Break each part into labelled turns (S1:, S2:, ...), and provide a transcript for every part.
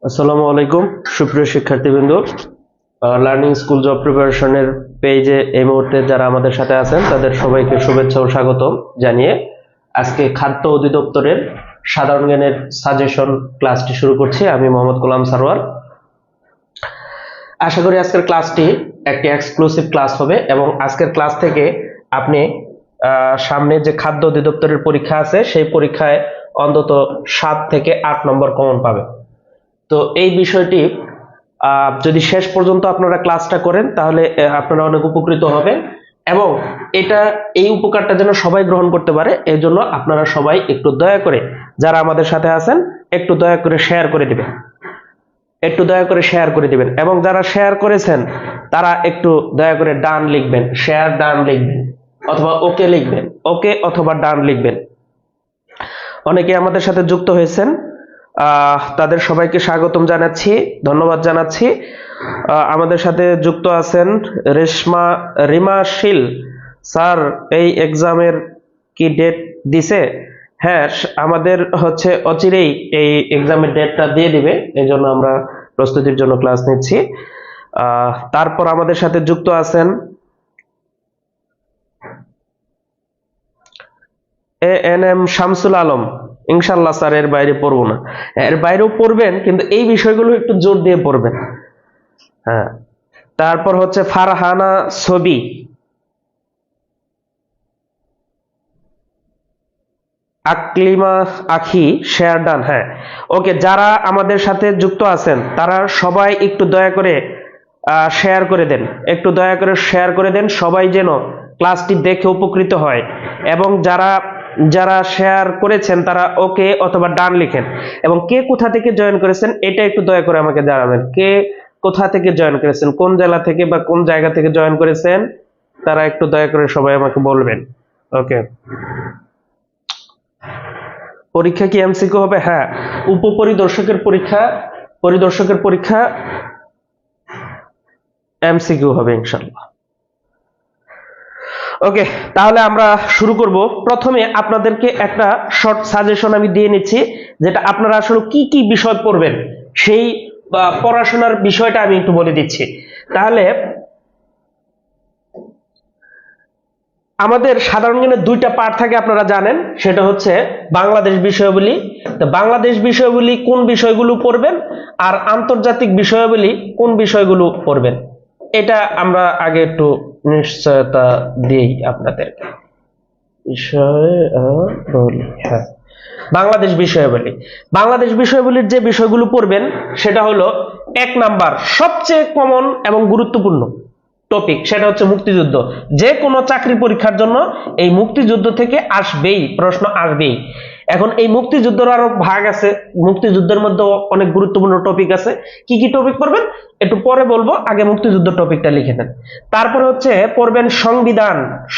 S1: আসসালামু আলাইকুম সুপ্রিয় শিক্ষার্থীবৃন্দ, লার্নিং স্কুল জব প্রিপারেশনের পেজে এই মুহূর্তে যারা আমাদের সাথে আছেন তাদের সবাইকে শুভেচ্ছা ও স্বাগতম জানিয়ে আজকে খাদ্য অধিদপ্তরের সাধারণ জ্ঞানের সাজেশন ক্লাসটি শুরু করছি। আমি মোহাম্মদ গোলাম সারোয়ার। আশা করি আজকের ক্লাসটি একটি এক্সক্লুসিভ ক্লাস হবে এবং আজকের ক্লাস থেকে আপনি সামনে যে খাদ্য অধিদপ্তরের পরীক্ষা আছে সেই পরীক্ষায় অন্তত 7 থেকে 8 নম্বর কমন পাবে। তো এই বিষয়টি যদি শেষ পর্যন্ত আপনারা ক্লাসটা করেন তাহলে আপনারা অনেক উপকৃত হবেন এবং এই উপকারটা যেন সবাই গ্রহণ করতে পারে এই জন্য আপনারা সবাই একটু দয়া করে যারা আমাদের সাথে আছেন একটু দয়া করে শেয়ার করে দিবেন, এবং যারা শেয়ার করেছেন তারা একটু দয়া করে ডান লিখবেন, শেয়ার ডান লিখবেন অথবা ওকে লিখবেন, ওকে অথবা ডান লিখবেন। অনেকে আমাদের সাথে যুক্ত হয়েছেন, তাদের সবাইকে স্বাগতম জানাচ্ছি, ধন্যবাদ জানাচ্ছি। আমাদের সাথে যুক্ত আছেন রিমা শীল স্যার, এই এক্সামের কি ডেট দিছে? হ্যাঁ, আমাদের হচ্ছে অচিরেই এই এক্সামের ডেটটা দিয়ে দিবে, এই জন্য আমরা প্রস্তুতির জন্য ক্লাস নিচ্ছি। তারপর আমাদের সাথে যুক্ত আছেন ANM শামসুল আলম। ইনশাল্লাহ স্যার এর বাইরে পড়বো না, এর বাইরেও পড়বেন কিন্তু এই বিষয়গুলো একটু জোর দিয়ে পড়বেন। হ্যাঁ, তারপর হচ্ছে ফারহানা ছবি, আকলিমা আখি শেয়ারডান। হ্যাঁ, ওকে, যারা আমাদের সাথে যুক্ত আছেন তারা সবাই একটু দয়া করে শেয়ার করে দেন, একটু দয়া করে শেয়ার করে দেন, সবাই যেন ক্লাসটি দেখে উপকৃত হয়। এবং যারা যারা শেয়ার করেছেন তারা ওকে অথবা ডান লিখেন। এবং কে কোথা থেকে জয়েন করেছেন এটা একটু দয়া করে আমাকে জানাবেন, কে কোথা থেকে জয়েন করেছেন, কোন জেলা থেকে বা কোন জায়গা থেকে জয়েন করেছেন, তারা একটু দয়া করে সবাই আমাকে বলবেন। ওকে, পরীক্ষা কি এমসিকিউ হবে? হ্যাঁ, উপপরিদর্শকের পরীক্ষা এমসিকিউ হবে ইনশাআল্লাহ। ওকে, তাহলে আমরা শুরু করব। প্রথমে আপনাদেরকে একটা শর্ট সাজেশন আমি দিয়ে নিচ্ছি, যেটা আপনারা আসলে কি কি বিষয় পড়বেন সেই পড়াশোনার বিষয়টা আমি একটু বলে দিচ্ছি। তাহলে আমাদের সাধারণ জ্ঞানের দুইটা পার্ট থাকে, আপনারা জানেন, সেটা হচ্ছে বাংলাদেশ বিষয়াবলী। তো বাংলাদেশ বিষয়াবলী কোন বিষয়গুলো পড়বেন, আর আন্তর্জাতিক বিষয়াবলী কোন বিষয়গুলো পড়বেন, এটা আমরা আগে একটু নিশ্চয়তা দিই আপনাদেরকে। বিষয়াবলী, হ্যাঁ, বাংলাদেশ বিষয়াবলীর যে বিষয়গুলো পড়বেন সেটা হলো 1 নাম্বার সবচেয়ে কমন এবং গুরুত্বপূর্ণ টপিক, সেটা হচ্ছে মুক্তিযুদ্ধ। যে কোনো চাকরি পরীক্ষার জন্য এই মুক্তিযুদ্ধ থেকে আসবেই, প্রশ্ন আসবেই। এখন এই মুক্তিযুদ্ধের আরো ভাগ আছে, মুক্তিযুদ্ধের মধ্যে অনেক গুরুত্বপূর্ণ টপিক আছে। কি কি টপিক পড়বেন একটু পরে বলবো, আগে মুক্তিযুদ্ধ টপিকটা লিখে নেন। তারপর হচ্ছে পড়বেন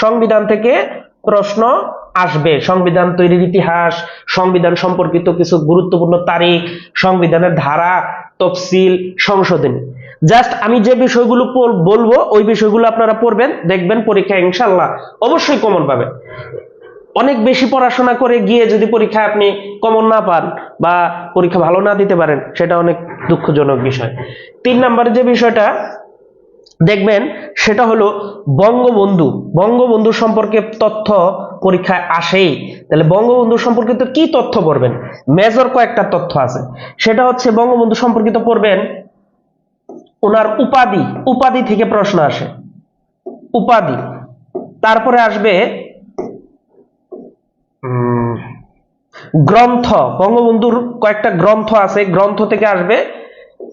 S1: সংবিধান থেকে প্রশ্ন আসবে, সংবিধান তৈরির ইতিহাস, সংবিধান সম্পর্কিত কিছু গুরুত্বপূর্ণ তারিখ, সংবিধানের ধারা, তফসিল, সংশোধনী। জাস্ট আমি যে বিষয়গুলো বলবো ওই বিষয়গুলো আপনারা পড়বেন, দেখবেন পরীক্ষা ইনশাআল্লাহ অবশ্যই কমন পাবেন। অনেক বেশি পড়াশোনা করে গিয়ে যদি পরীক্ষায় আপনি কমন না পান বা পরীক্ষা ভালো না দিতে পারেন, সেটা অনেক দুঃখজনক বিষয়। 3 নম্বরে যে বিষয়টা দেখবেন সেটা হলো বঙ্গবন্ধু সম্পর্কে তথ্য পরীক্ষায় আসেই। তাহলে বঙ্গবন্ধু সম্পর্কিত কি তথ্য পড়বেন? মেজর কয়েকটা তথ্য আছে, সেটা হচ্ছে বঙ্গবন্ধু সম্পর্কিত পড়বেন ওনার উপাধি থেকে প্রশ্ন আসে, উপাধি। তারপরে আসবে গ্রন্থ, বঙ্গবন্ধুর কয়েকটা গ্রন্থ আছে, গ্রন্থ থেকে আসবে।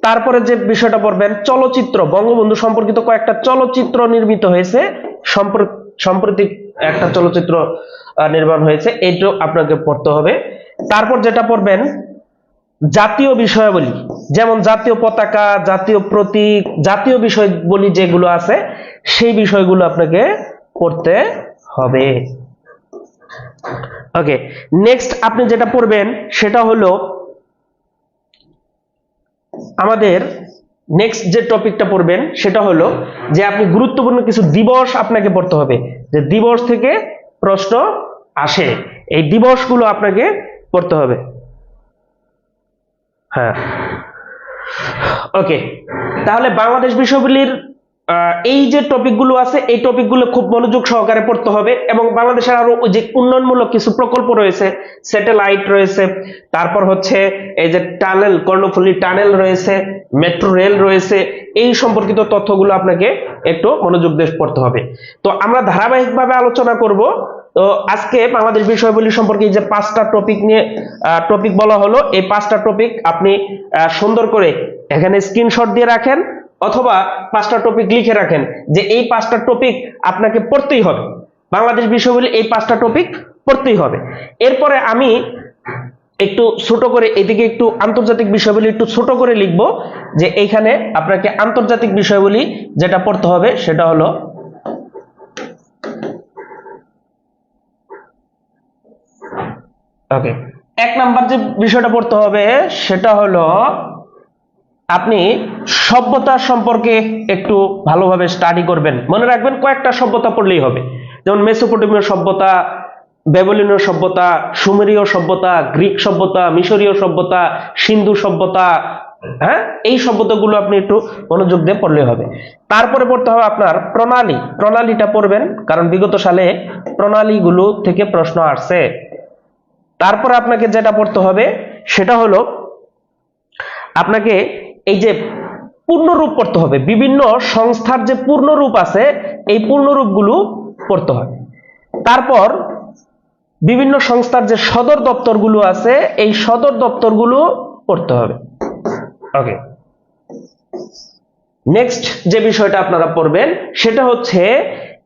S1: তারপরে যে বিষয়টা পড়বেন চলচ্চিত্র, বঙ্গবন্ধু সম্পর্কিত কয়েকটা চলচ্চিত্র নির্মিত হয়েছে, সম্প্রতি একটা চলচ্চিত্র নির্মাণ হয়েছে, এইটাও আপনাকে পড়তে হবে। তারপর যেটা পড়বেন জাতীয় বিষয়াবলী, যেমন জাতীয় পতাকা, জাতীয় প্রতীক, জাতীয় বিষয়বলী যেগুলো আছে সেই বিষয়গুলো আপনাকে পড়তে হবে। ওকে, নেক্সট আপনি যেটা পড়বেন সেটা হলো আমাদের নেক্সট যে টপিকটা পড়বেন সেটা হলো যে আপনি গুরুত্বপূর্ণ কিছু দিবস আপনাকে পড়তে হবে, যে দিবস থেকে প্রশ্ন আসে, এই দিবসগুলো আপনাকে পড়তে হবে। হ্যাঁ, ওকে, তাহলে বাংলাদেশ বিষয়াবলীর এই যে টপিকগুলো আছে এই টপিকগুলো খুব মনোযোগ সহকারে পড়তে হবে। এবং বাংলাদেশের আরো যে উন্নয়নমূলক কিছু প্রকল্প রয়েছে, স্যাটেলাইট রয়েছে, তারপর হচ্ছে এই যে টানেল, কর্ণফুলী টানেল রয়েছে, মেট্রো রেল রয়েছে, এই সম্পর্কিত তথ্যগুলো আপনাকে একটু মনোযোগ দিয়ে পড়তে হবে। তো আমরা ধারাবাহিকভাবে আলোচনা করব। তো আজকে বাংলাদেশ বিষয়াবলী সম্পর্কে যে 5টা টপিক নিয়ে টপিক বলা হলো, এই 5টা টপিক আপনি সুন্দর করে এখানে স্ক্রিনশট দিয়ে রাখেন অথবা 5টা টপিক লিখে রাখেন, যে এই 5টা টপিক আপনাকে পড়তেই হবে, বাংলাদেশ বিষয়াবলী এই 5টা টপিক পড়তেই হবে। এরপরে আমি একটু ছোট করে এদিকে একটু আন্তর্জাতিক বিষয়াবলী একটু ছোট করে লিখব, যে এইখানে আপনাকে আন্তর্জাতিক বিষয়াবলী যেটা পড়তে হবে সেটা হলো ওকে, 1 নাম্বার যে বিষয়টা পড়তে হবে সেটা হলো আপনি সভ্যতা সম্পর্কে একটু ভালোভাবে স্টাডি করবেন। মনে রাখবেন কয়েকটা সভ্যতা পড়লেই হবে, যেমন মেসোপটেমীয় সভ্যতা, ব্যাবিলনীয় সভ্যতা, সুমেরীয় সভ্যতা, গ্রিক সভ্যতা, মিশরীয় সভ্যতা, সিন্ধু সভ্যতা, হ্যাঁ, এই শব্দগুলো আপনি একটু মনোযোগ দিয়ে পড়লে হবে। তারপরে পড়তে হবে আপনার প্রণালী, প্রণালীটা পড়বেন কারণ বিগত সালে প্রণালীগুলো থেকে প্রশ্ন আসছে। তারপরে আপনাকে যেটা পড়তে হবে সেটা হলো আপনাকে এই যে পূর্ণরূপ পড়তে হবে, বিভিন্ন সংস্থার যে পূর্ণরূপ আছে এই পূর্ণরূপগুলো পড়তে হবে। তারপর বিভিন্ন সংস্থার যে সদর দপ্তরগুলো আছে এই সদর দপ্তরগুলো পড়তে হবে। ওকে, নেক্সট যে বিষয়টা আপনারা পড়বেন সেটা হচ্ছে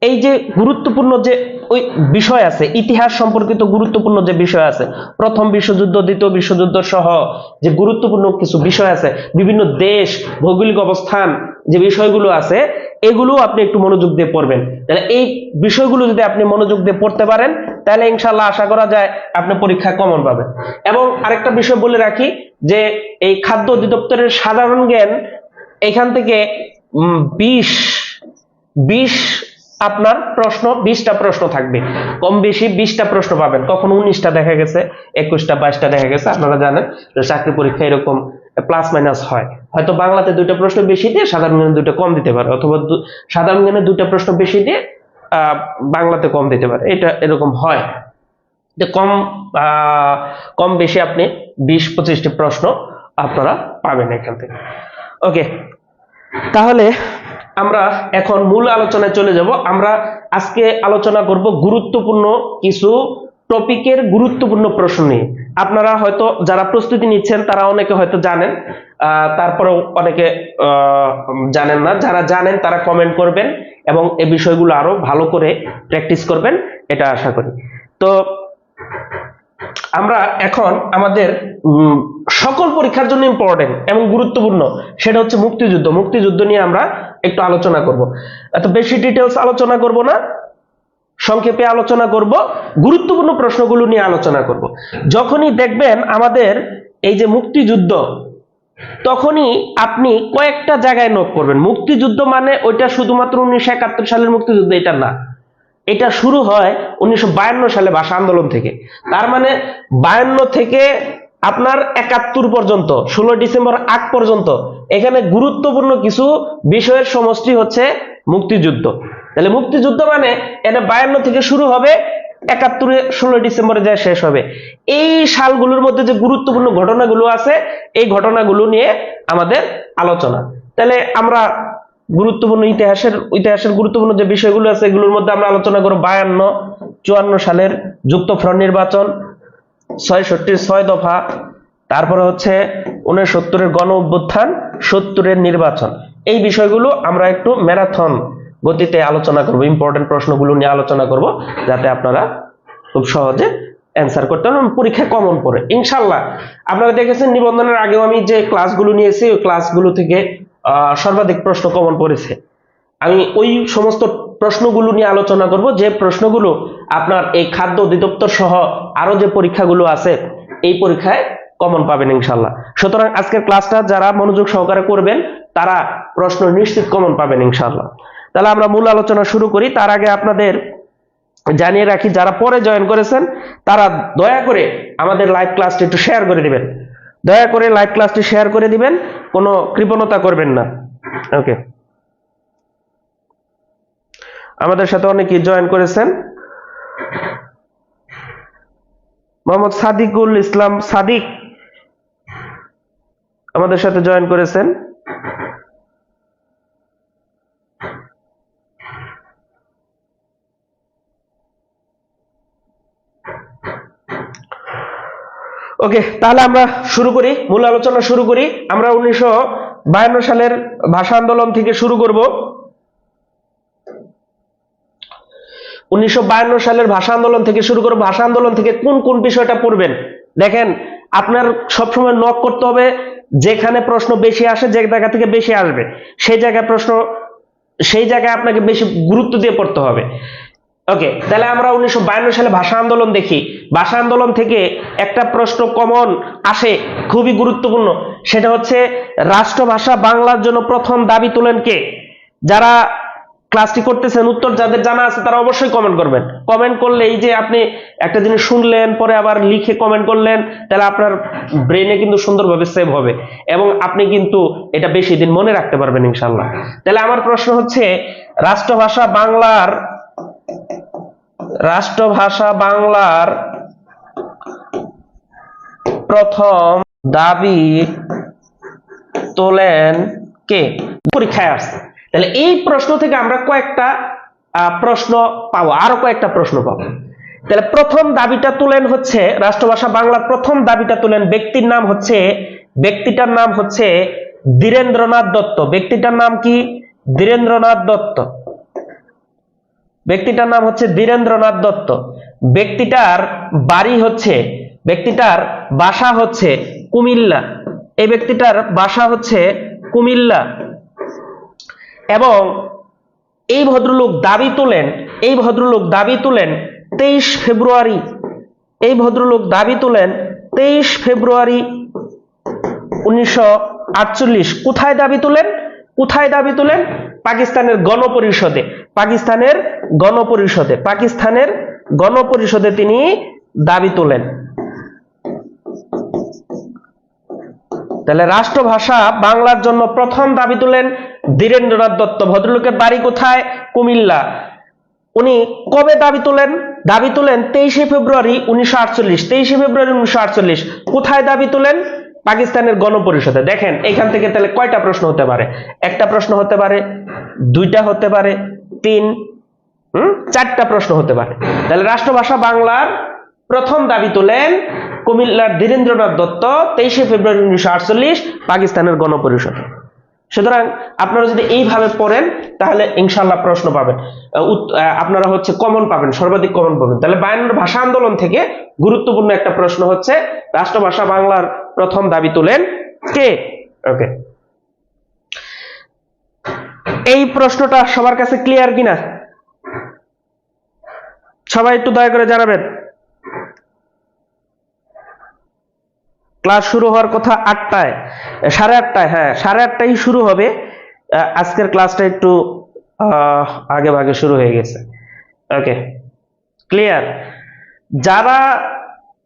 S1: এই যে গুরুত্বপূর্ণ যে ওই বিষয় আছে, ইতিহাস সম্পর্কিত গুরুত্বপূর্ণ যে বিষয় আছে, প্রথম বিশ্বযুদ্ধ, দ্বিতীয় বিশ্বযুদ্ধ সহ যে গুরুত্বপূর্ণ কিছু বিষয় আছে, বিভিন্ন দেশ, ভৌগোলিক অবস্থান যে বিষয়গুলো আছে এগুলো আপনি একটু মনোযোগ দিয়ে পড়বেন। তাহলে এই বিষয়গুলো যদি আপনি মনোযোগ দিয়ে পড়তে পারেন তাহলে ইনশাআল্লাহ আশা করা যায় আপনি পরীক্ষায় কমন পাবেন। এবং আরেকটা বিষয় বলে রাখি যে এই খাদ্য অধিদপ্তরের সাধারণ জ্ঞান এখান থেকে 20 আপনার প্রশ্ন, 20টা প্রশ্ন থাকবে, কম বেশি 20টা প্রশ্ন পাবেন, কখনো 19টা দেখা গেছে, 21টা 22টা দেখা গেছে। আপনারা জানেন চাকরি পরীক্ষা এরকম প্লাস মাইনাস হয়, হয়তো বাংলাতে 2টা প্রশ্ন বেশি দিয়ে সাধারণ জ্ঞানে 2টা কম দিতে পারে, অথবা সাধারণ জ্ঞানে 2টা প্রশ্ন বেশি দিয়ে বাংলাতে কম দিতে পারে, এটা এরকম হয়। কম বেশি আপনি 20-25টি প্রশ্ন আপনারা পাবেন এখান থেকে। ওকে, তাহলে আমরা এখন মূল আলোচনায় চলে যাব। আমরা আজকে আলোচনা করব গুরুত্বপূর্ণ কিছু টপিকের গুরুত্বপূর্ণ প্রশ্ন নিয়ে। আপনারা হয়তো যারা প্রস্তুতি নিচ্ছেন তারা অনেকে হয়তো জানেন, তারপরেও অনেকে জানেন না। যারা জানেন তারা কমেন্ট করবেন এবং এই বিষয়গুলো আরো ভালো করে প্র্যাকটিস করবেন, এটা আশা করি। তো আমরা এখন আমাদের সকল পরীক্ষার জন্য ইম্পর্টেন্ট এবং গুরুত্বপূর্ণ সেটা হচ্ছে মুক্তিযুদ্ধ। মুক্তিযুদ্ধ নিয়ে আমরা একটু আলোচনা করব, এত বেশি ডিটেলস আলোচনা করব না, সংক্ষেপে আলোচনা করব, গুরুত্বপূর্ণ প্রশ্নগুলো নিয়ে আলোচনা করব। যখনই দেখবেন আমাদের এই যে মুক্তিযুদ্ধ, তখনই আপনি কয়েকটা জায়গায় নোট করবেন। মুক্তিযুদ্ধ মানে ওইটা শুধুমাত্র 1971 সালের মুক্তিযুদ্ধ এটা না, এটা শুরু হয় 1952 সালে ভাষা আন্দোলন থেকে। তার মানে 52 থেকে আপনার 71 পর্যন্ত, 16 ডিসেম্বর আগ পর্যন্ত এখানে গুরুত্বপূর্ণ কিছু বিষয়ের সমষ্টি হচ্ছে মুক্তিযুদ্ধ। তাহলে মুক্তিযুদ্ধ মানে এটা 52 থেকে শুরু হবে, 71 16 ডিসেম্বরে যায় শেষ হবে। এই সালগুলোর মধ্যে যে গুরুত্বপূর্ণ ঘটনাগুলো আছে এই ঘটনাগুলো নিয়ে আমাদের আলোচনা। তাহলে আমরা গুরুত্বপূর্ণ ইতিহাসের গুরুত্বপূর্ণ যে বিষয়গুলো আছে এগুলোর মধ্যে আমরা আলোচনা করব 52-54 সালের যুক্তফ্রন্ট নির্বাচন, 66 6 দফা, তারপরে হচ্ছে 69 গণ অভ্যুত্থান, 70 নির্বাচন। এই বিষয়গুলো আমরা একটু ম্যারাথন গতিতে আলোচনা করব, ইম্পর্টেন্ট প্রশ্নগুলো নিয়ে আলোচনা করব যাতে আপনারা খুব সহজে অ্যান্সার করতে পারেন, পরীক্ষায় কমন পড়ে ইনশাআল্লাহ। আপনারা দেখেছেন নিবন্ধনের আগেও আমি যে ক্লাসগুলো নিয়েছি ওই ক্লাসগুলো থেকে সর্বাধিক প্রশ্ন কমন পড়েছে। আমি ওই সমস্ত প্রশ্নগুলো নিয়ে আলোচনা করব যে প্রশ্নগুলো আপনার এই খাদ্য অধিদপ্তর সহ আরো যে পরীক্ষাগুলো আছে এই পরীক্ষায় কমন পাবেন ইনশাআল্লাহ। সুতরাং আজকের ক্লাসটা যারা মনোযোগ সহকারে করবেন তারা প্রশ্ন নিশ্চিত কমন পাবেন ইনশাআল্লাহ। তাহলে আমরা মূল আলোচনা শুরু করি। তার আগে আপনাদের জানিয়ে রাখি যারা পরে জয়েন করেছেন তারা দয়া করে আমাদের লাইভ ক্লাসটি একটু শেয়ার করে দিবেন, দয়া করে লাইভ ক্লাসটি শেয়ার করে দিবেন, কোনো কৃপণতা করবেন না। ওকে, আমাদের সাথে অনেকেই জয়েন করেছেন। মোহাম্মদ সাদিকুল ইসলাম সাদিক আমাদের সাথে জয়েন করেছেন। ওকে, তাহলে আমরা শুরু করি, মূল আলোচনা শুরু করি। আমরা 1952 সালের ভাষা আন্দোলন থেকে শুরু করব। 1952 সালের ভাষা আন্দোলন থেকে শুরু করব। ভাষা আন্দোলন থেকে কোন কোন বিষয়টা পড়বেন দেখেন, আপনার সবসময় নক করতে হবে, যেখানে প্রশ্ন বেশি আসে, যে জায়গা থেকে বেশি আসবে সেই জায়গায় আপনাকে বেশি গুরুত্ব দিয়ে পড়তে হবে। ওকে, তাহলে আমরা 1952 সালে ভাষা আন্দোলন দেখি। ভাষা আন্দোলন থেকে একটা প্রশ্ন কমন আসে খুবই গুরুত্বপূর্ণ, সেটা হচ্ছে রাষ্ট্রভাষা বাংলার জন্য প্রথম দাবি তোলেন কে? যারা ক্লাসটি করতেছেন উত্তর যাদের জানা আছে তারা অবশ্যই কমেন্ট করবেন। কমেন্ট করলে এই যে আপনি একটা জিনিস শুনলেন পরে আবার লিখে কমেন্ট করলেন, তাহলে আপনার ব্রেনে কিন্তু সুন্দরভাবে সেভ হবে এবং আপনি কিন্তু এটা বেশি দিন মনে রাখতে পারবেন ইনশাআল্লাহ। তাহলে আমার প্রশ্ন হচ্ছে, রাষ্ট্রভাষা বাংলার প্রথম দাবি তোলেন কে? পরীক্ষায় আসছে। তাহলে এই প্রশ্ন থেকে আমরা কয়েকটা প্রশ্ন পাবো, আরো কয়েকটা প্রশ্ন পাবো। তাহলে প্রথম দাবিটা তুলেন হচ্ছে, রাষ্ট্রভাষা বাংলার প্রথম দাবিটা তুলেন ব্যক্তিটার নাম হচ্ছে ধীরেন্দ্রনাথ দত্ত। ব্যক্তিটার নাম কি? ধীরেন্দ্রনাথ দত্ত। ব্যক্তিটার নাম হচ্ছে ধীরেন্দ্রনাথ দত্ত। ব্যক্তিটার বাসা হচ্ছে কুমিল্লা। এই ব্যক্তিটার বাসা হচ্ছে কুমিল্লা এবং এই ভদ্রলোক দাবি তোলেন 23 ফেব্রুয়ারি। এই ভদ্রলোক দাবি তোলেন 23 ফেব্রুয়ারি 1948। কোথায় দাবি তোলেন? পাকিস্তানের গণপরিষদে তিনি দাবি তোলেন। তাহলে রাষ্ট্রভাষা বাংলার জন্য প্রথম দাবি তোলেন ধীরেন্দ্রনাথ দত্ত। ভদ্রলোকের বাড়ি কোথায়? কুমিল্লা। উনি কবে দাবি তোলেন? 23 ফেব্রুয়ারি 1948। কোথায় দাবি তোলেন? পাকিস্তানের গণপরিষদে। দেখেন এখান থেকে তাহলে কয়টা প্রশ্ন হতে পারে? একটা প্রশ্ন হতে পারে, দুইটা হতে পারে, তিন, চারটা প্রশ্ন হতে পারে। তাহলে রাষ্ট্রভাষা বাংলার প্রথম দাবি তোলেন কুমিল্লার ধীরেন্দ্রনাথ দত্ত 23 ফেব্রুয়ারি 1948 পাকিস্তানের গণপরিষদ। সুতরাং আপনারা যদি এইভাবে পড়েন তাহলে ইনশাআল্লাহ প্রশ্ন পাবেন, আপনারা হচ্ছে কমন পাবেন, সর্বাধিক কমন পাবেন। তাহলে 52 ভাষা আন্দোলন থেকে গুরুত্বপূর্ণ একটা প্রশ্ন হচ্ছে, রাষ্ট্রভাষা বাংলার প্রথম দাবি তোলেন কে? ওকে, এই প্রশ্নটা সবার কাছে ক্লিয়ার কিনা সবাই একটু দয়া করে জানাবেন। ক্লাস শুরু হওয়ার কথা 8টায়, 8:30। হ্যাঁ, 8:30 শুরু হবে। আজকের ক্লাসটা একটু আগে ভাগে শুরু হয়ে গেছে। ওকে, ক্লিয়ার? যারা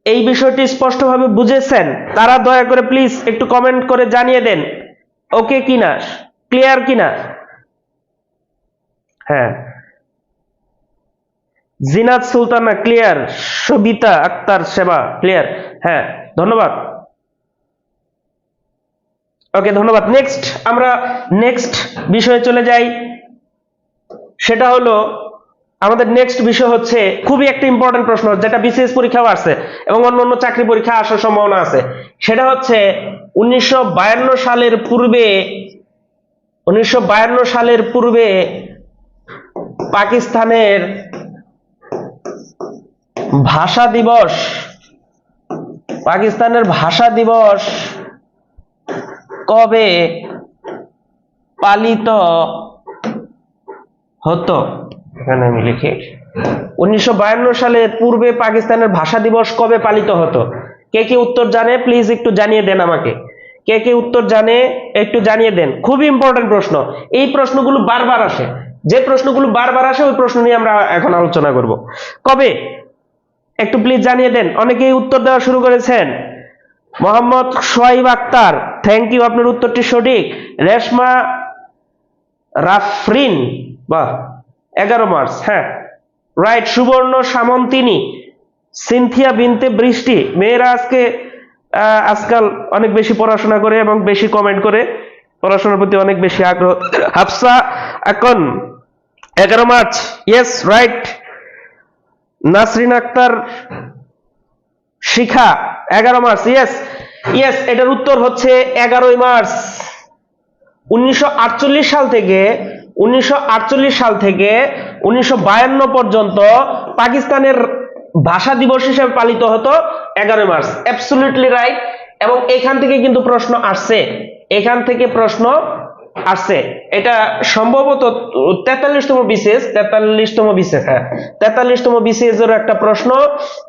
S1: এই বিষয়টি স্পষ্টভাবে বুঝেছেন তারা দয়া করে প্লিজ একটু কমেন্ট করে জানিয়ে দেন ওকে কিনা, ক্লিয়ার কিনা। হ্যাঁ, জিনাত সুলতানা ক্লিয়ার, সবিতা আক্তার সেবা ক্লিয়ার। হ্যাঁ, ধন্যবাদ। ওকে, ধন্যবাদ। আমরা নেক্সট বিষয়ে চলে যাই। সেটা হলো, আমাদের নেক্সট বিষয় হচ্ছে খুবই একটা ইম্পর্টেন্ট প্রশ্ন, যেটা বিসিএস পরীক্ষাও আসছে এবং অন্যান্য চাকরি পরীক্ষা আসার সম্ভাবনা আছে। সেটা হচ্ছে 1952 সালের পূর্বে পাকিস্তানের ভাষা দিবস কবে পালিত হতো? এখানে আমি লিখি 1952 সালের পূর্বে পাকিস্তানের ভাষা দিবস কবে পালিত হতো। কে কে উত্তর জানে প্লিজ একটু জানিয়ে দেন আমাকে। কে কে উত্তর জানে একটু জানিয়ে দেন। খুবই ইম্পর্টেন্ট প্রশ্ন। এই প্রশ্নগুলো বারবার আসে, যে প্রশ্নগুলো বারবার আসে ওই প্রশ্ন নিয়ে আমরা এখন আলোচনা করব। কবে একটু প্লিজ জানিয়ে দেন। অনেকেই উত্তর দেওয়া শুরু করেছেন। মোহাম্মদ সোহাইব আক্তার, থ্যাংক ইউ, আপনার উত্তরটি সঠিক। রেশমা রাফরিন, বাহ, 11 মার্চ। হ্যাঁ, রাইট। সুবর্ণ সামন্তিনী, সিনথিয়া বিনতে বৃষ্টি। মেয়েরা আজকাল অনেক বেশি পড়াশোনা করে এবং বেশি কমেন্ট করে, পড়াশোনার প্রতি অনেক বেশি আগ্রহ। Hafsa Akon, 11 March. Yes, right. Nasrin Akter Shikha, 11 March. Yes, এটার উত্তর হচ্ছে 11 মার্চ। 1948 সাল থেকে 1952 পর্যন্ত পাকিস্তানের ভাষা দিবস হিসেবে পালিত হতো 11 মার্চ। Absolutely right. এবং এখান থেকে কিন্তু প্রশ্ন আসছে, এটা সম্ভবত 43তম বিসিএস, 43তম বিসিএস এর একটা প্রশ্ন,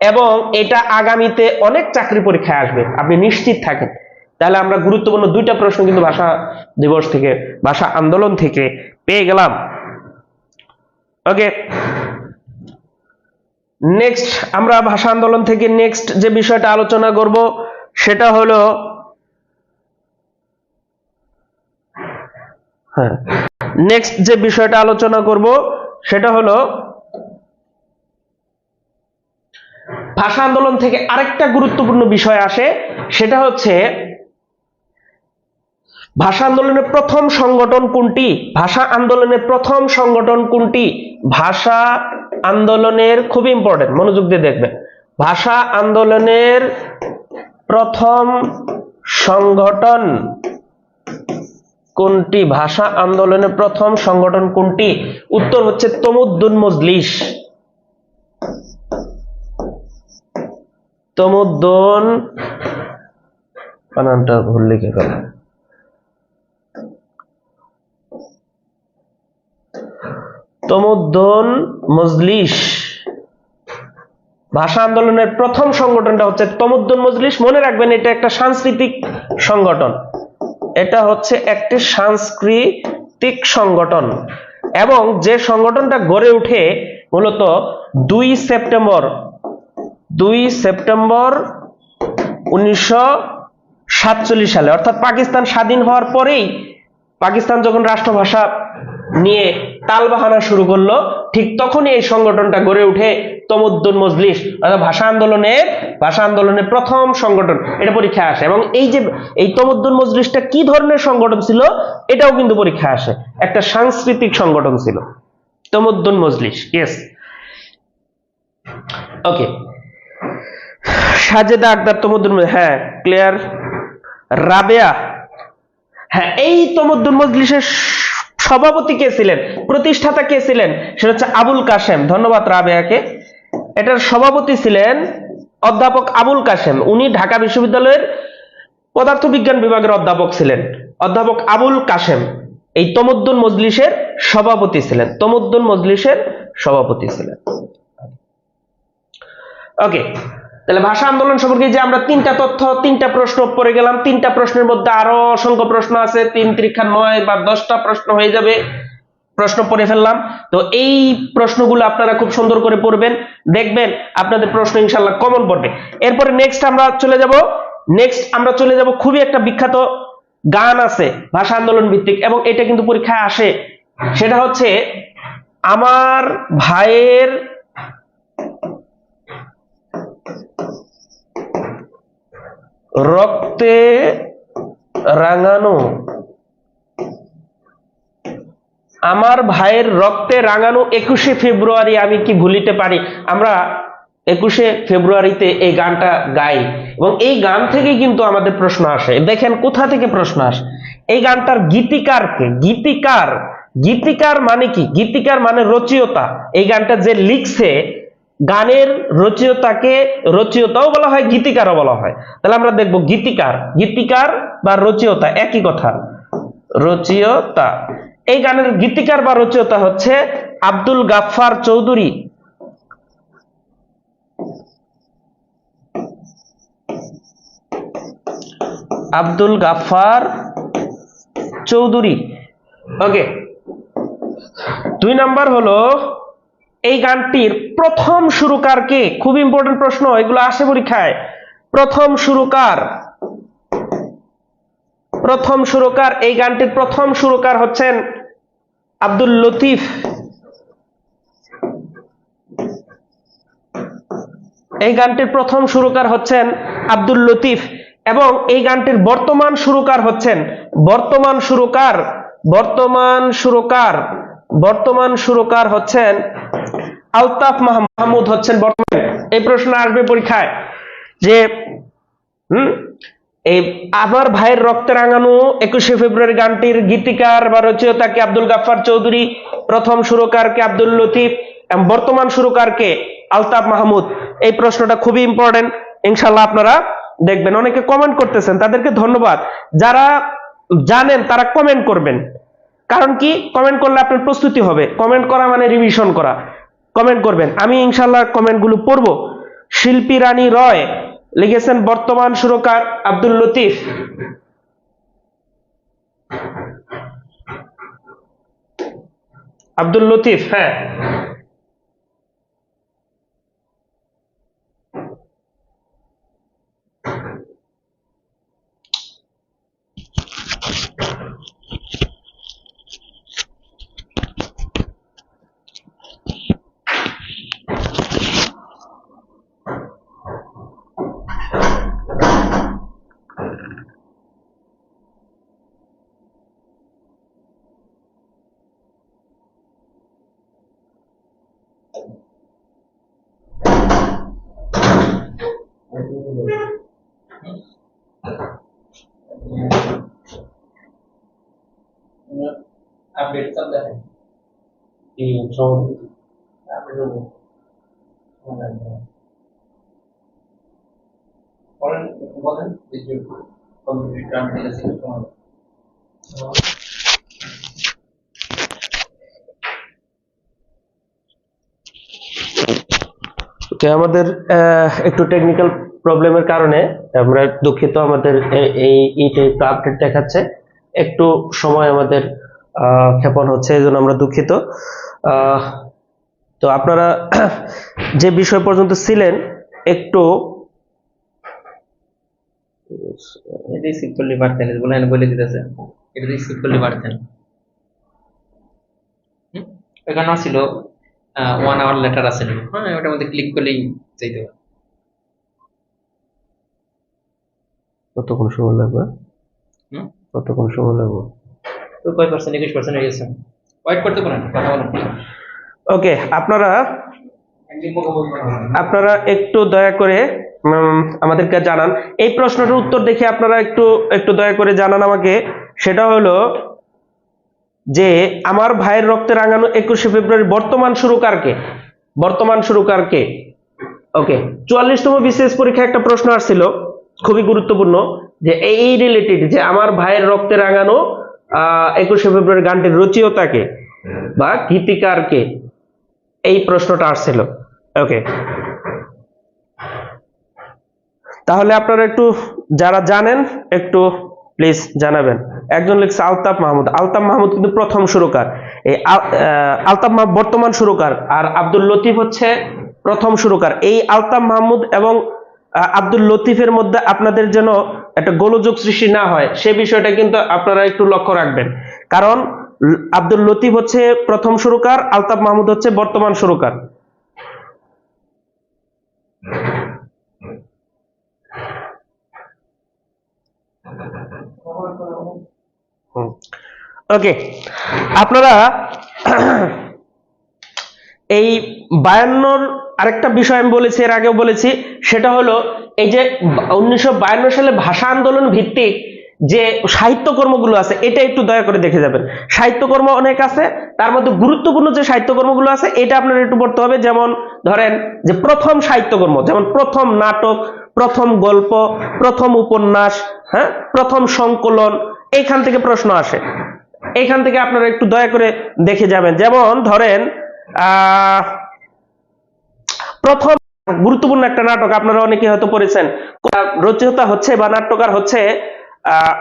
S1: এবং এটা আগামীতে অনেক চাকরি পরীক্ষায় আসবে, আপনি নিশ্চিত থাকেন। তাহলে আমরা গুরুত্বপূর্ণ দুইটা প্রশ্ন কিন্তু ভাষা দিবস থেকে, ভাষা আন্দোলন থেকে পেয়ে গেলাম। ওকে, নেক্সট আমরা ভাষা আন্দোলন থেকে নেক্সট যে বিষয়টা আলোচনা করব সেটা হলো নেক্সট যে বিষয়টা আলোচনা করব সেটা হলো ভাষা আন্দোলন থেকে আরেকটা গুরুত্বপূর্ণ বিষয় আসে, সেটা হচ্ছে ভাষা আন্দোলনের প্রথম সংগঠন কোনটি? ভাষা আন্দোলনের প্রথম সংগঠন কোনটি? ভাষা আন্দোলনের, খুব ইম্পর্টেন্ট, মনোযোগ দিয়ে দেখবেন, ভাষা আন্দোলনের প্রথম সংগঠন কোনটি? ভাষা আন্দোলনের প্রথম সংগঠন কোনটি? উত্তর হচ্ছে তমুদ্দুন মজলিস। তমুদ্দুন, বানানটা ভুল লিখে গেল, তমুদ্দুন মজলিস। ভাষা আন্দোলনের প্রথম সংগঠনটা হচ্ছে তমুদ্দুন মজলিস। মনে রাখবেন এটা একটা সাংস্কৃতিক সংগঠন, এটা হচ্ছে একটি সাংস্কৃতিক সংগঠন এবং যে সংগঠনটা গড়ে ওঠে মূলত 2 সেপ্টেম্বর 1947 সালে, অর্থাৎ পাকিস্তান স্বাধীন হওয়ার পরেই, পাকিস্তান যখন রাষ্ট্রভাষা নিয়ে টালবাহানা শুরু করলো, ঠিক তখনই এই সংগঠনটা গড়ে ওঠে তমুদ্দুন মজলিস, অর্থাৎ ভাষা আন্দোলনের প্রথম সংগঠন। এটা পরীক্ষা আসে এবং এই তমুদ্দুন মজলিসটা কি ধরনের সংগঠন ছিল এটাও কিন্তু পরীক্ষা আসে। একটা সাংস্কৃতিক সংগঠন ছিল তমুদ্দুন মজলিস। ইয়েস, ওকে। সাজেদা আক্তার তমুদ্দুন, হ্যাঁ ক্লিয়ার। রাবেয়া, হ্যাঁ, এই তমুদ্দুন মজলিসের সভাপতি কে ছিলেন, প্রতিষ্ঠাতা কে ছিলেন? সেটা হচ্ছে আবুল কাশেম। ধন্যবাদ রাবেয়াকে। এটার সভাপতি ছিলেন অধ্যাপক আবুল কাশেম। উনি ঢাকা বিশ্ববিদ্যালয়ের পদার্থবিজ্ঞান বিভাগের অধ্যাপক ছিলেন। অধ্যাপক আবুল কাশেম এই তমুদ্দুন মজলিসের সভাপতি ছিলেন। তমুদ্দুন মজলিসের সভাপতি ছিলেন। ওকে, তাহলে ভাষা আন্দোলন সম্পর্কে যে আমরা 3টা তথ্য, 3টা প্রশ্ন পড়ে গেলাম। 3টা প্রশ্নের মধ্যে আরো অসংখ্য প্রশ্ন আছে, 3 3 9 বা 10টা প্রশ্ন হয়ে যাবে, প্রশ্ন পড়ে ফেললাম। তো এই প্রশ্নগুলো আপনারা খুব সুন্দর করে পড়বেন, দেখবেন আপনাদের প্রশ্ন ইনশাআল্লাহ কমন পড়বে। এরপরে নেক্সট আমরা চলে যাব খুবই একটা বিখ্যাত গান আছে ভাষা আন্দোলন ভিত্তিক এবং এটা কিন্তু পরীক্ষায় আসে। সেটা হচ্ছে আমার ভাইয়ের রক্তে রাঙানো, আমার ভাইয়ের রক্তে রাঙানো 21শে ফেব্রুয়ারি আমি কি ভুলিতে পারি। আমরা 21শে ফেব্রুয়ারিতে এই গানটা গাই এবং এই গান থেকেই কিন্তু আমাদের প্রশ্ন আসে। দেখেন কোথা থেকে প্রশ্ন আসে। এই গানটার গীতিকার কে? গীতিকার মানে কি? গীতিকার মানে রচয়িতা। এই গানটা যে লিখছে, গানের রচয়িতাও বলা হয়, গীতিকারও বলা হয়। তাহলে আমরা দেখব গীতিকার বা রচয়িতা একই কথা, রচয়িতা। এই গানের গীতিকার বা রচয়িতা হচ্ছে আব্দুল গাফফার চৌধুরী। আব্দুল গাফফার চৌধুরী। ওকে, 2 নাম্বার হলো এই গানটির প্রথম সুরকার কে? খুব ইম্পর্টেন্ট প্রশ্ন, এগুলো আসে পরীক্ষায়। প্রথম সুরকার, এই গানটির প্রথম সুরকার হচ্ছেন আব্দুল লতিফ। এই গানটির প্রথম সুরকার হচ্ছেন আব্দুল লতিফ এবং এই গানটির বর্তমান সুরকার হচ্ছেন আলতাফ মাহমুদ হচ্ছেন বর্তমানে। এই প্রশ্ন আসবে পরীক্ষায় যে এই আমার ভাইয়ের রক্তে রাঙানো 21শে ফেব্রুয়ারি গানটির গীতিকার বা রচয়িতা কে? আব্দুল গাফফার চৌধুরী। প্রথম সুরকার কে? আব্দুল লতিফ। এবং বর্তমান সুরকার কে? আলতাফ মাহমুদ। এই প্রশ্নটা খুবই ইম্পর্টেন্ট, ইনশাআল্লাহ আপনারা দেখবেন। অনেকে কমেন্ট করতেছেন, তাদেরকে ধন্যবাদ। যারা জানেন তারা কমেন্ট করবেন, কারণ কি কমেন্ট করলে আপনার প্রস্তুতি হবে। কমেন্ট করা মানে রিভিশন করা। কমেন্ট করবেন, আমি ইনশাআল্লাহ কমেন্টগুলো পড়ব। শিল্পী রানী রয় লিখেছেন বর্তমান সুরকার আব্দুল লতিফ। আব্দুল লতিফ, হ্যাঁ।
S2: আপডেট সব দেখেন বলেন বলেন কম্পিউটার আপডেট আছে তোমার
S1: ওকে, আমাদের একটু টেকনিক্যাল প্রবলেমের কারণে আমরা দুঃখিত, আমাদের এইটা একটু আপডেট দেখাচ্ছে, একটু সময় আমাদের ক্ষেপণ হচ্ছে, এই জন্য আমরা দুঃখিত। তো আপনারা যে বিষয় পর্যন্ত ছিলেন একটু
S2: এটা রিসিভ করলে পারতেন, বলেন বলে দিতেছে এটা রিসিভ করলে পারতেন। এখানে ছিল 1 আওয়ার লেটার আছে, হ্যাঁ ওটার মধ্যে ক্লিক করলেই চাইতে হবে।
S1: কতক্ষণ সময় লাগবে? কতক্ষণ সময় লাগবে?
S2: তো কয় পার্সেন্ট? 21% হয়ে গেছে। ওয়েট করতে পারেন, কথা বলেন।
S1: ওকে, আপনারা একটু দয়া করে আমাদেরকে জানান এই প্রশ্নটার উত্তর দেখে, আপনারা একটু দয়া করে জানান আমাকে। সেটা হলো যে আমার ভাইয়ের রক্তে রাঙানো 21শে ফেব্রুয়ারি বর্তমান সুরকারকে, বর্তমান সুরকারকে। ওকে, 44তম বিসিএস পরীক্ষায় একটা প্রশ্ন আসছিল খুবই গুরুত্বপূর্ণ, যে এই রিলেটেড, যে আমার ভাইয়ের রক্তে রাঙানো 21শে ফেব্রুয়ারি গানটির রচয়িতাকে বা গীতিকারকে, এই প্রশ্নটা আসছিল। ওকে, তাহলে আপনারা একটু যারা জানেন একটু প্লিজ জানাবেন। একজন লিখছে আলতাফ মাহমুদ। আলতাফ মাহমুদ কিন্তু প্রথম সুরকার, এই আলতাফ মাহমুদ বর্তমান সুরকার, আর আব্দুল লতিফ হচ্ছে প্রথম সুরকার। এই আলতাফ মাহমুদ এবং আব্দুল লতিফের মধ্যে আপনাদের যেন একটা গোলযোগ সৃষ্টি না হয়, সে বিষয়টা কিন্তু আপনারা একটু লক্ষ্য রাখবেন। কারণ আব্দুল লতিফ হচ্ছে প্রথম সুরকার, আলতাফ মাহমুদ হচ্ছে বর্তমান সুরকার। ওকে, আপনারা এই 52 আরেকটা বিষয় আমি বলেছি, এর আগেও বলেছি, সেটা হলো এই যে 1952 সালে ভাষা আন্দোলন ভিত্তিক যে সাহিত্যকর্মগুলো আছে, এটা একটু দয়া করে দেখে যাবেন। সাহিত্যকর্ম অনেক আছে, তার মধ্যে গুরুত্বপূর্ণ যে সাহিত্যকর্মগুলো আছে এটা আপনারা একটু পড়তে হবে। যেমন ধরেন যে প্রথম সাহিত্যকর্ম, যেমন প্রথম নাটক, প্রথম গল্প, প্রথম উপন্যাস, হ্যাঁ, প্রথম সংকলন, এইখান থেকে প্রশ্ন আসে। এইখান থেকে আপনারা একটু দয়া করে দেখে যাবেন। যেমন ধরেন প্রথম গুরুত্বপূর্ণ একটা নাটক আপনারা অনেকে হয়তো পড়েছেন, রচয়িতা হচ্ছে বা নাট্যকার হচ্ছে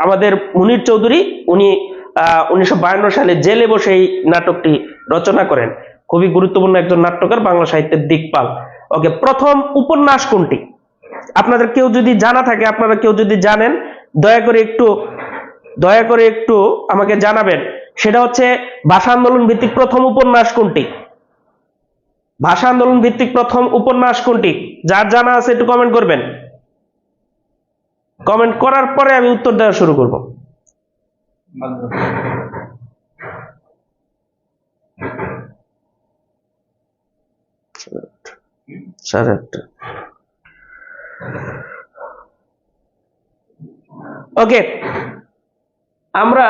S1: আমাদের মুনির চৌধুরী। উনি 1952 সালে জেলে বসে এই নাটকটি রচনা করেন। খুবই গুরুত্বপূর্ণ একজন নাট্যকার, বাংলা সাহিত্যের দিকপাল। ওকে, প্রথম উপন্যাস কোনটি? আপনাদের কেউ যদি জানা থাকে, আপনারা কেউ যদি জানেন, দয়া করে একটু আমাকে জানাবেন। সেটা হচ্ছে ভাষা আন্দোলন ভিত্তিক প্রথম উপন্যাস কোনটি? ভাষা আন্দোলন ভিত্তিক প্রথম উপন্যাস কোনটি? যার জানা আছে একটু কমেন্ট করবেন। কমেন্ট করার পরে আমি উত্তর দেওয়া শুরু করব। ওকে, আমরা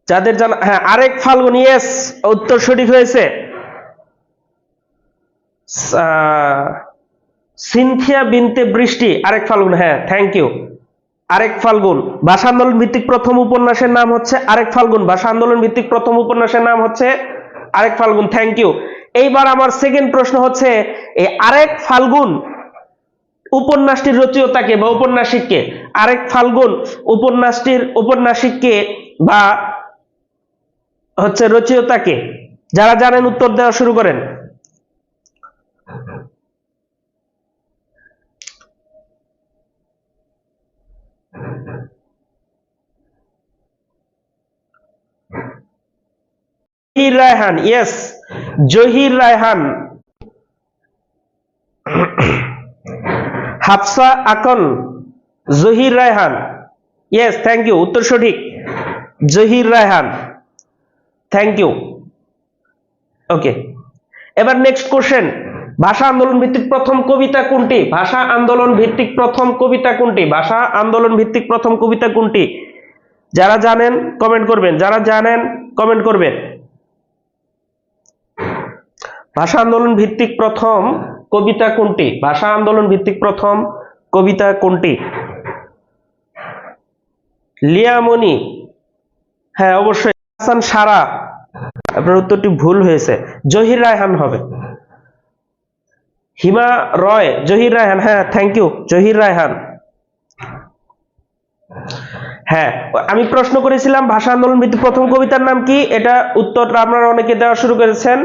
S1: যাদের জানা, হ্যাঁ, আরেক ফাল্গুন, ইয়েস, উত্তর সঠিক হয়েছে। সিনথিয়া বিনতে বৃষ্টি, আরেক ফাল্গুন, হ্যাঁ, থ্যাংক ইউ। আরেক ফাল্গুন, ভাষা আন্দোলন ভিত্তিক প্রথম উপন্যাসের নাম হচ্ছে আরেক ফাল্গুন। ভাষা আন্দোলন ভিত্তিক প্রথম উপন্যাসের নাম হচ্ছে আরেক ফাল্গুন, থ্যাংক ইউ। এইবার আমার সেকেন্ড প্রশ্ন হচ্ছে, এই আরেক ফাল্গুন উপন্যাসটির রচয়িতাকে বা উপন্যাসিককে, আরেক ফাল্গুন উপন্যাসিককে বা হচ্ছে রচয়িতাকে? যারা জানেন উত্তর দেওয়া শুরু করেন। Zahir Raihan, yes, Zahir Raihan. Hafsa Akon, Zahir Raihan, yes, thank you, উত্তর সঠিক, Zahir Raihan, thank you. Okay, এবার নেক্সট কোশ্চেন, ভাষা আন্দোলন ভিত্তিক প্রথম কবিতা কোনটি? ভাষা আন্দোলন ভিত্তিক প্রথম কবিতা কোনটি? ভাষা আন্দোলন ভিত্তিক প্রথম কবিতা কোনটি? যারা জানেন কমেন্ট করবেন, যারা জানেন কমেন্ট করবেন। ভাষা আন্দোলন ভিত্তিক প্রথম কবিতা কোনটি? ভাষা আন্দোলন ভিত্তিক প্রথম কবিতা কোনটি? লিয়ামনি, হ্যাঁ অবশ্যই। হাসান সারা, আপনার উত্তরটি ভুল হয়েছে, জহির রায়হান হবে। হিমা রয়, জহির রায়হান, হ্যাঁ থ্যাংক ইউ, জহির রায়হান। হ্যাঁ, আমি প্রশ্ন করেছিলাম ভাষা আন্দোলন ভিত্তিক প্রথম কবিতার নাম কি, এটা উত্তরটা আপনারা অনেকে দেওয়া শুরু করেছেন।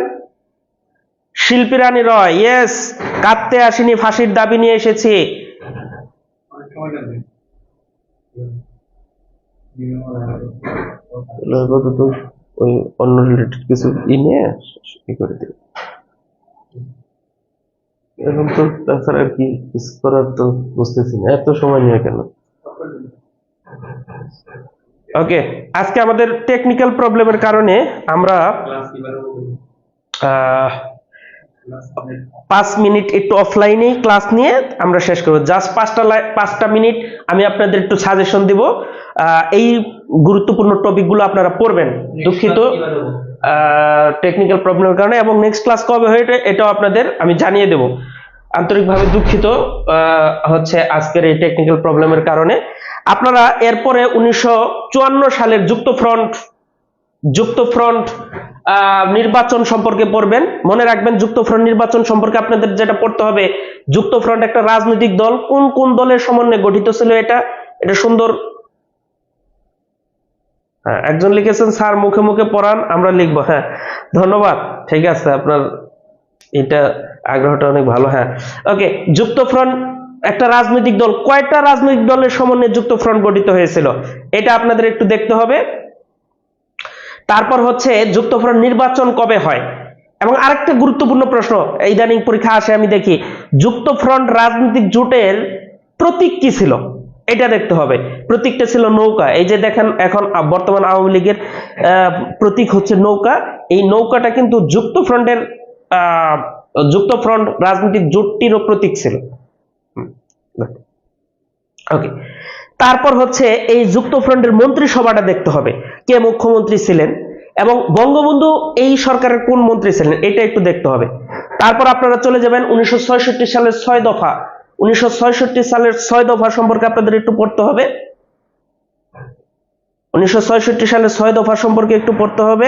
S1: শিল্পী রানী রয়, ইয়েস, কাঁদতে আসিনি ফাঁসির দাবি নিয়ে এসেছি। ওই অন্য রিলেটেড কিছু নিয়ে করে দিই, এখন তো তাছাড়া আর কি কিছু করার তো বুঝতেছি না, এত সময় নিয়ে কেন। ওকে, আজকে আমাদের টেকনিক্যাল প্রবলেমের কারণে আমরা 5 মিনিট একটু অফলাইনেই ক্লাস নিয়ে আমরা শেষ করবো। জাস্ট 5টা মিনিট আমি আপনাদের একটু সাজেশন দিব, এই গুরুত্বপূর্ণ টপিকগুলো আপনারা পড়বেন। দুঃখিত টেকনিক্যাল প্রবলেমের কারণে, এবং নেক্সট ক্লাস কবে হয়ে এটাও আপনাদের আমি জানিয়ে দেব। আন্তরিকভাবে দুঃখিত হচ্ছে আজকের এই টেকনিক্যাল প্রবলেমের কারণে। আপনারা এরপরে 1954 সালের যুক্তফ্রন্ট নির্বাচন সম্পর্কে পড়বেন। মনে রাখবেন যুক্তফ্রন্ট নির্বাচন সম্পর্কে আপনাদের যেটা পড়তে হবে, যুক্তফ্রন্ট একটা রাজনৈতিক দল, কোন কোন দলের সমন্বয়ে গঠিত ছিল এটা সুন্দর। হ্যাঁ, একজন লিখেছেন স্যার মুখে মুখে পড়ান, আমরা লিখবো। হ্যাঁ ধন্যবাদ, ঠিক আছে, আপনার এটা আগ্রহটা অনেক ভালো। হ্যাঁ ওকে, যুক্তফ্রন্ট একটা রাজনৈতিক দল, কয়টা রাজনৈতিক দলের সমন্বয়ে যুক্তফ্রন্ট গঠিত হয়েছিল এটা আপনাদের একটু দেখতে হবে। তারপর হচ্ছে যুক্তফ্রন্ট নির্বাচন কবে হয়, এবং আরেকটা গুরুত্বপূর্ণ প্রশ্ন ইদানিং পরীক্ষা আসে আমি দেখি, যুক্তফ্রন্ট রাজনৈতিক জোটের প্রতীক কি ছিল এটা দেখতে হবে। প্রতীকটা ছিল নৌকা। এই যে দেখেন এখন বর্তমান আওয়ামী লীগের প্রতীক হচ্ছে নৌকা। এই নৌকাটা কিন্তু যুক্তফ্রন্ট রাজনৈতিক জোটটিরও প্রতীক ছিল। ওকে, তারপর হচ্ছে এই যুক্তফ্রন্টের মন্ত্রিসভাটা দেখতে হবে, কে মুখ্যমন্ত্রী ছিলেন এবং বঙ্গবন্ধু এই সরকারের কোন মন্ত্রী ছিলেন এটা একটু দেখতে হবে। তারপর আপনারা চলে যাবেন 1966 সালের 6 দফা। 1966 সালের 6 দফা সম্পর্কে আপনাদের একটু পড়তে হবে। 1966 সালের 6 দফা সম্পর্কে একটু পড়তে হবে।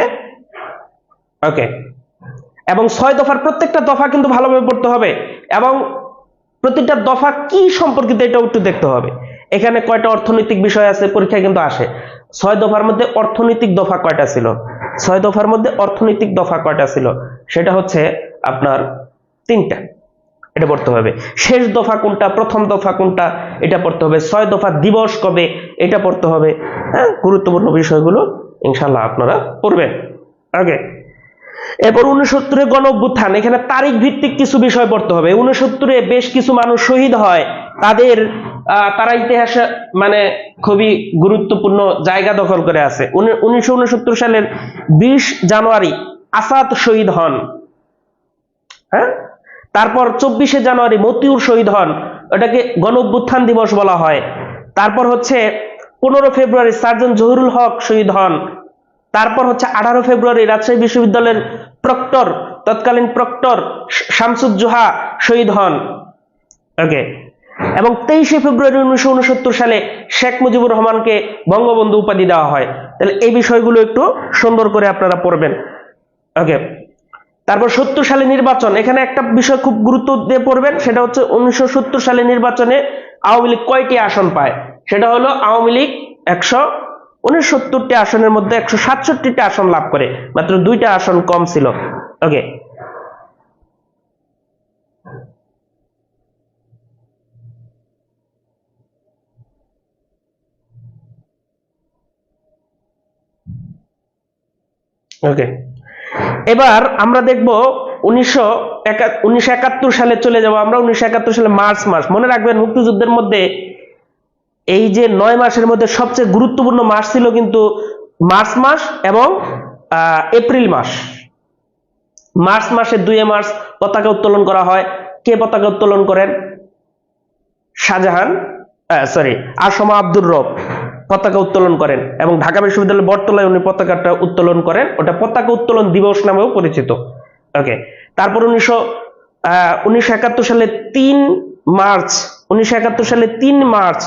S1: ওকে, এবং 6 দফার প্রত্যেকটা দফা কিন্তু ভালোভাবে পড়তে হবে, এবং প্রতিটা দফা কি সম্পর্কিত এটাও একটু দেখতে হবে। এখানে কয়টা অর্থনৈতিক বিষয় আছে পরীক্ষায় কিন্তু আসে। 6 দফার মধ্যে অর্থনৈতিক দফা কয়টা ছিল? 6 দফার মধ্যে অর্থনৈতিক দফা কয়টা ছিল? সেটা হচ্ছে আপনার 3টা, এটা পড়তে হবে। শেষ দফা কোনটা, প্রথম দফা কোনটা এটা পড়তে হবে। 6 দফা দিবস কবে এটা পড়তে হবে। হ্যাঁ, গুরুত্বপূর্ণ বিষয়গুলো ইনশাআল্লাহ আপনারা পড়বেন। ওকে, এরপর 69 গণ অভ্যুত্থান, এখানে তারিখ ভিত্তিক কিছু বিষয় পড়তে হবে। 69 বেশ কিছু মানুষ শহীদ হয়, তারা ইতিহাসে মানে খুবই গুরুত্বপূর্ণ জায়গা দখল করে আছে। 1969 সালের 20 জানুয়ারি আসাদ শহীদ হন। হ্যাঁ, তারপর 24শে জানুয়ারি মতিউর শহীদ হন, এটাকে গণ অভ্যুত্থান দিবস বলা হয়। তারপর হচ্ছে 15 ফেব্রুয়ারি সার্জন জহুরুল হক শহীদ হন। তারপর হচ্ছে 18 ফেব্রুয়ারি রাজশাহী বিশ্ববিদ্যালয়ের তৎকালীন প্রক্টর শামসুজ্জোহা শহীদ হন। ওকে, এবং 23শে ফেব্রুয়ারি 1969 সালে শেখ মুজিবুর রহমানকে বঙ্গবন্ধু উপাধি দেওয়া হয়। তাহলে এই বিষয়গুলো একটু সুন্দর করে আপনারা পড়বেন। ওকে, তারপর 70 সালে নির্বাচন, এখানে একটা বিষয় খুব গুরুত্ব দিয়ে পড়বেন, সেটা হচ্ছে 1970 সালে নির্বাচনে আওয়ামী লীগ কয়টি আসন পায়। সেটা হলো আওয়ামী লীগ 169টি আসনের মধ্যে 167টি আসন লাভ করে, মাত্র 2টা আসন কম ছিল। ওকে, ওকে, এবার আমরা দেখব 1971 সালে চলে যাব আমরা। 1971 সালে মার্চ মাস, মনে রাখবেন মুক্তিযুদ্ধের মধ্যে এই যে 9 মাসের মধ্যে সবচেয়ে গুরুত্বপূর্ণ মাস ছিল কিন্তু মার্চ মাস এবং এপ্রিল মাস। মার্চ মাসে 2 মার্চ পতাকা উত্তোলন করা হয়। কে পতাকা উত্তোলন করেন? শাহজাহান, সরি, আসমা আব্দুর রব পতাকা উত্তোলন করেন এবং ঢাকা বিশ্ববিদ্যালয়ের বটতলায় উনি পতাকাটা উত্তোলন করেন। ওটা পতাকা উত্তোলন দিবস নামেও পরিচিত। ওকে, তারপর 1971 সালে 3 মার্চ 1971 সালে 3 মার্চ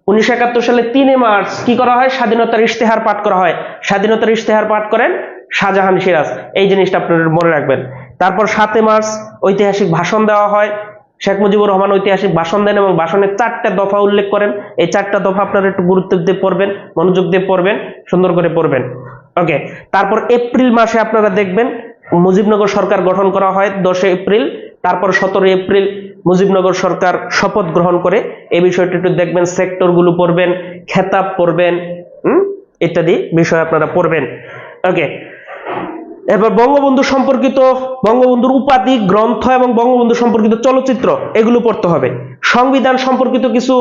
S1: 1971 সালে 3 মার্চ কি করা হয়? স্বাধীনতার ইশতেহার পাঠ করা হয়। স্বাধীনতার ইশতেহার পাঠ করেন শাহজাহান সিরাজ, এই জিনিসটা আপনারা মনে রাখবেন। তারপর 7 মার্চ ঐতিহাসিক ভাষণ দেওয়া হয়। শেখ মুজিবুর রহমান ঐতিহাসিক ভাষণ দেন এবং ভাষণের 4টা দফা উল্লেখ করেন। এই 4টা দফা আপনারা একটু গুরুত্ব দিয়ে পড়বেন, মনোযোগ দিয়ে পড়বেন, সুন্দর করে পড়বেন। ওকে, তারপর এপ্রিল মাসে আপনারা দেখবেন মুজিবনগর সরকার গঠন করা হয় 10 এপ্রিল। তারপর 17 এপ্রিল মুজিবনগর সরকার শপথ গ্রহণ করে। এই বিষয়টা একটু দেখবেন, সেক্টর গুলো পড়বেন, খেতাব পড়বেন, ইত্যাদি বিষয় আপনারা পড়বেন। ওকে, এবার বঙ্গবন্ধু সম্পর্কিত, বঙ্গবন্ধুর উপাধি, গ্রন্থ এবং বঙ্গবন্ধু সম্পর্কিত চলচ্চিত্র, এগুলো পড়তে হবে। সংবিধান সম্পর্কিত কিছু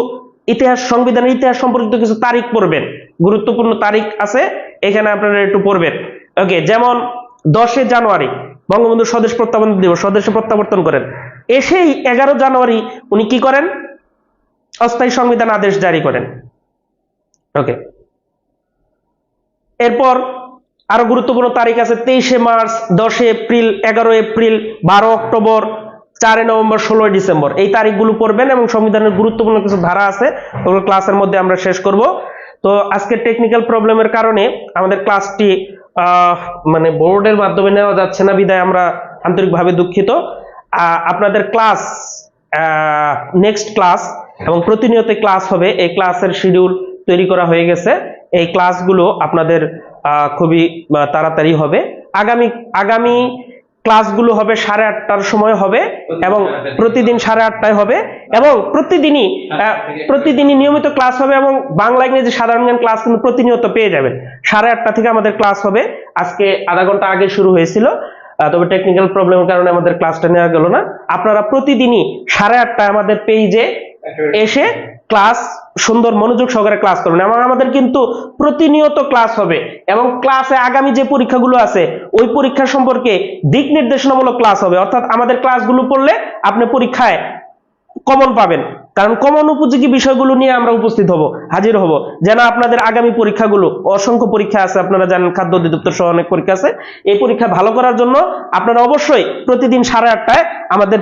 S1: ইতিহাস, সংবিধানের ইতিহাস সম্পর্কিত কিছু তারিখ পড়বেন, গুরুত্বপূর্ণ তারিখ আছে এখানে আপনারা একটু পড়বেন। ওকে, যেমন 10 জানুয়ারি বঙ্গবন্ধু স্বদেশ প্রত্যাবর্তন দিবস, স্বদেশে প্রত্যাবর্তন করেন। এসেই 11 জানুয়ারি উনি কি করেন? অস্থায়ী সংবিধান আদেশ জারি করেন। ওকে, এরপর আরো গুরুত্বপূর্ণ তারিখ আছে 23 March, 10 April, 11 April, 12 October, 4 November, 16 December. এই তারিখগুলো পড়বেন এবং সংবিধানের গুরুত্বপূর্ণ কিছু ধারা আছে, ওগুলো ক্লাসের মধ্যে আমরা শেষ করব। তো আজকে টেকনিক্যাল প্রবলেমের কারণে আমাদের ক্লাসটি মানে বোর্ডের মাধ্যমে নেওয়া যাচ্ছে না, বিদায় আমরা আন্তরিকভাবে দুঃখিত। আপনাদের ক্লাস, নেক্সট ক্লাস এবং প্রতিনিয়ত ক্লাস হবে, এই ক্লাসের শিডিউল তৈরি করা হয়ে গেছে। এই ক্লাসগুলো আপনাদের খুবই তাড়াতাড়ি হবে। আগামী ক্লাসগুলো হবে 8:30টার সময় হবে এবং প্রতিদিন 8:30টায় হবে এবং প্রতিদিনই নিয়মিত ক্লাস হবে এবং বাংলা ইংরেজি সাধারণ জ্ঞান ক্লাস কিন্তু প্রতিনিয়ত পেয়ে যাবেন। 8:30টা থেকে আমাদের ক্লাস হবে। আজকে আধা ঘন্টা আগে শুরু হয়েছিল, তবে টেকনিক্যাল প্রবলেমের কারণে আমাদের ক্লাসটা নেওয়া গেল না। আপনারা প্রতিদিনই 8:30টায় আমাদের পেজে এসে ক্লাস সুন্দর মনোযোগ সহকারে ক্লাস করবেন এবং আমাদের কিন্তু প্রতিনিয়ত ক্লাস হবে এবং ক্লাসে আগামী যে পরীক্ষাগুলো আছে ওই পরীক্ষা সম্পর্কে দিক নির্দেশনামূলক ক্লাস হবে। অর্থাৎ আমাদের ক্লাসগুলো পড়লে আপনি পরীক্ষায় কমন পাবেন, কারণ কমন উপযোগী বিষয়গুলো নিয়ে আমরা উপস্থিত হব, হাজির হব, যেন আপনাদের আগামী পরীক্ষাগুলো, অসংখ্য পরীক্ষা আছে, আপনারা জানেন খাদ্য অধিদপ্তর সহ অনেক পরীক্ষা আছে, এই পরীক্ষা ভালো করার জন্য আপনারা অবশ্যই প্রতিদিন 8:30টায় আমাদের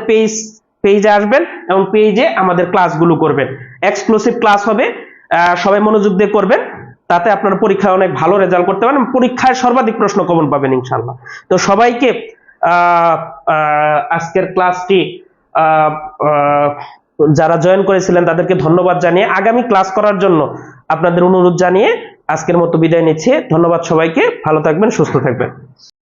S1: পেজে আসবেন এবং পেজে আমাদের ক্লাসগুলো করবেন। এক্সক্লুসিভ ক্লাস হবে, সবাই মনোযোগ দিয়ে করবেন, তাতে আপনারা পরীক্ষায় অনেক ভালো রেজাল্ট করতে পারেন, পরীক্ষায় সর্বাধিক প্রশ্ন কমন পাবেন ইনশাআল্লাহ। তো সবাইকে আজকের ক্লাসটি যারা জয়েন করেছিলেন তাদেরকে ধন্যবাদ জানিয়ে আগামী ক্লাস করার জন্য আপনাদের অনুরোধ জানিয়ে আজকের মতো বিদায় নিচ্ছি। ধন্যবাদ সবাইকে, ভালো থাকবেন, সুস্থ থাকবেন।